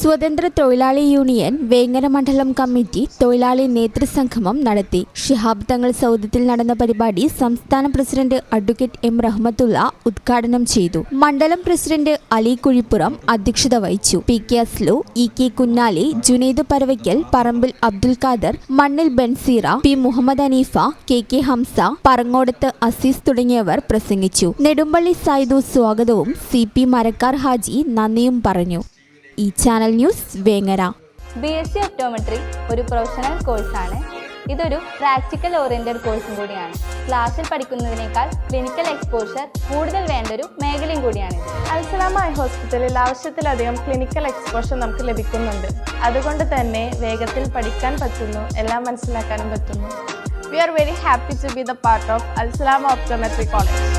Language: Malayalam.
സ്വതന്ത്ര തൊഴിലാളി യൂണിയൻ വേങ്ങര മണ്ഡലം കമ്മിറ്റി തൊഴിലാളി നേതൃസംഗമം നടത്തി. ശിഹാബ് തങ്ങൾ സൗദത്തിൽ നടന്ന പരിപാടി സംസ്ഥാന പ്രസിഡന്റ് അഡ്വക്കേറ്റ് എം റഹ്മത്തുള്ള ഉദ്ഘാടനം ചെയ്തു. മണ്ഡലം പ്രസിഡന്റ് അലി കുഴിപ്പുറം അധ്യക്ഷത വഹിച്ചു. P K Aslu, E K Kunhali, Junaid Paravaykkal, Parambil Abdul Khader, Mannil Banseera, P Muhammad Aneefa, K K Hamsa, Parangodath Azeez തുടങ്ങിയവർ പ്രസംഗിച്ചു. നെടുമ്പള്ളി സായിദു സ്വാഗതവും സി പി മരക്കാർ ഹാജി നന്ദിയും പറഞ്ഞു. ഈ channel news Vengara. BSc optometry ഒരു പ്രൊഫഷണൽ കോഴ്സാണ്. ഇതൊരു പ്രാക്ടിക്കൽ ഓറിയന്റഡ് കോഴ്സും കൂടിയാണ്. ക്ലാസ്സിൽ പഠിക്കുന്നതിനേക്കാൾ ക്ലിനിക്കൽ എക്സ്പോഷർ കൂടുതൽ വേണ്ടൊരു മേഖലയും കൂടിയാണ്. അൽസലാമ ഐ ഹോസ്പിറ്റലിൽ ആവശ്യത്തിലധികം ക്ലിനിക്കൽ എക്സ്പോഷർ നമുക്ക് ലഭിക്കുന്നുണ്ട്. അതുകൊണ്ട് തന്നെ വേഗത്തിൽ പഠിക്കാൻ പറ്റുന്നു, എല്ലാം മനസ്സിലാക്കാനും പറ്റുന്നു. We are very happy to be the part of Al Salama Optometry College.